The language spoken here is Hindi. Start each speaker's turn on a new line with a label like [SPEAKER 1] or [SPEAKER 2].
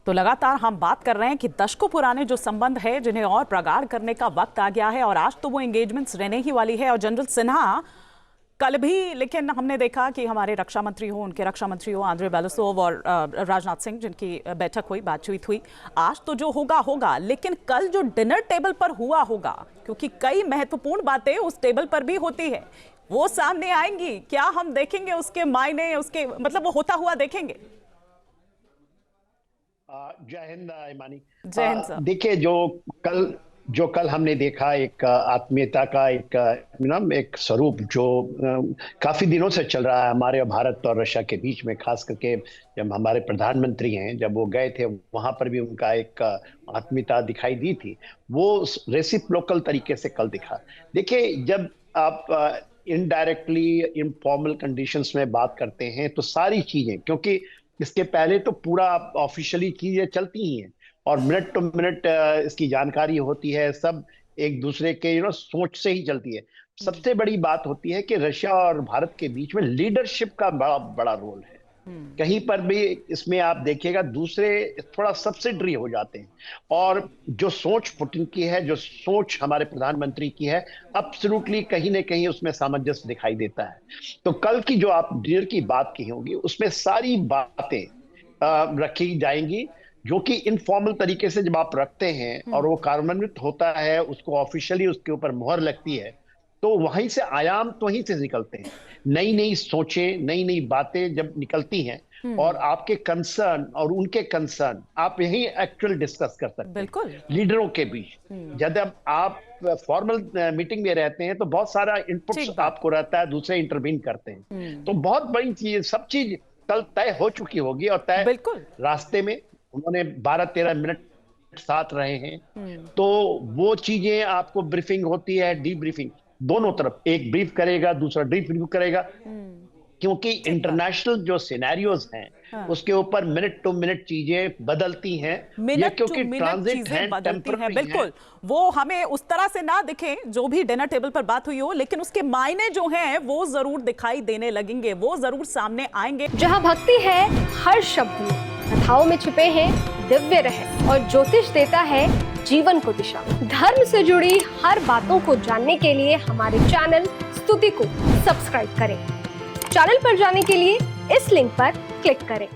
[SPEAKER 1] तो लगातार हम बात कर रहे हैं कि दशकों पुराने जो संबंध है जिन्हें और प्रगाढ़ करने का वक्त आ गया है, और आज तो वो एंगेजमेंट्स रहने ही वाली है। और जनरल सिन्हा कल भी, लेकिन हमने देखा कि हमारे रक्षा मंत्री हो, उनके रक्षा मंत्री हो आंद्रे बेलासोव और राजनाथ सिंह, जिनकी बैठक हुई, बातचीत हुई। आज तो जो होगा होगा, लेकिन कल जो डिनर टेबल पर हुआ होगा, क्योंकि कई महत्वपूर्ण बातें उस टेबल पर भी होती है, वो सामने आएंगी। क्या हम देखेंगे उसके मायने, उसके मतलब वो होता हुआ देखेंगे?
[SPEAKER 2] जय हिंद ईमानी।
[SPEAKER 1] जय हिंद सर।
[SPEAKER 2] देखिए, जो कल हमने देखा, एक आत्मीयता का एक स्वरूप जो काफी दिनों से चल रहा है हमारे भारत और रशिया के बीच में। खास करके जब हमारे प्रधानमंत्री हैं, जब वो गए थे वहां पर भी उनका एक आत्मीयता दिखाई दी थी। वो रेसिप्रोकल तरीके से कल दिखा। देखिए, जब आप इनडायरेक्टली इनफॉर्मल कंडीशंस में बात करते हैं तो सारी चीजें, क्योंकि इसके पहले तो पूरा ऑफिशियली चीजें चलती ही हैं और मिनट टू मिनट इसकी जानकारी होती है, सब एक दूसरे के सोच से ही चलती है। सबसे बड़ी बात होती है कि रशिया और भारत के बीच में लीडरशिप का बड़ा बड़ा रोल है। कहीं पर भी इसमें आप देखिएगा दूसरे थोड़ा सब्सिडरी हो जाते हैं, और जो सोच पुतिन की है, जो सोच हमारे प्रधानमंत्री की है, अब्सोल्युटली कहीं ना कहीं उसमें सामंजस्य दिखाई देता है। तो कल की जो आप डिनर की बात की होंगी, उसमें सारी बातें रखी जाएंगी, जो कि इनफॉर्मल तरीके से जब आप रखते हैं और वो कार्यान्वित होता है, उसको ऑफिशियली उसके ऊपर मुहर लगती है, तो वहीं से आयाम तो वहीं से निकलते हैं। नई नई सोचें, नई नई बातें जब निकलती हैं, और आपके कंसर्न और उनके कंसर्न आप यही एक्चुअल डिस्कस कर सकते
[SPEAKER 1] बिल्कुल
[SPEAKER 2] हैं लीडरों के बीच। जब आप फॉर्मल मीटिंग में रहते हैं तो बहुत सारा इनपुट्स आपको रहता है, दूसरे इंटरवीन करते हैं। तो बहुत बड़ी चीज, सब चीज कल तय हो चुकी होगी, और तय
[SPEAKER 1] बिल्कुल
[SPEAKER 2] रास्ते में उन्होंने 12-13 मिनट साथ रहे हैं। तो वो चीजें आपको ब्रीफिंग होती है, डीब्रीफिंग, दोनों तरफ, एक ब्रीफ करेगा, दूसरा डीब्रीफ करेगा, क्योंकि इंटरनेशनल जो सिनेरियोज हैं उसके ऊपर मिनट टू मिनट चीजें बदलती हैं। ये क्योंकि ट्रांजिट
[SPEAKER 1] चीजें बदलती हैं,
[SPEAKER 2] टेम्पररी
[SPEAKER 1] बिल्कुल। वो हमें उस तरह से ना दिखे जो भी डिनर टेबल पर बात हुई हो, लेकिन उसके मायने जो हैं वो जरूर दिखाई देने लगेंगे, वो जरूर सामने आएंगे।
[SPEAKER 3] जहां भक्ति है हर शब्द में, कथाओं में छुपे हैं दिव्य रहस्य, और ज्योतिष देता है जीवन को दिशा। धर्म से जुड़ी हर बातों को जानने के लिए हमारे चैनल स्तुति को सब्सक्राइब करें। चैनल पर जाने के लिए इस लिंक पर क्लिक करें।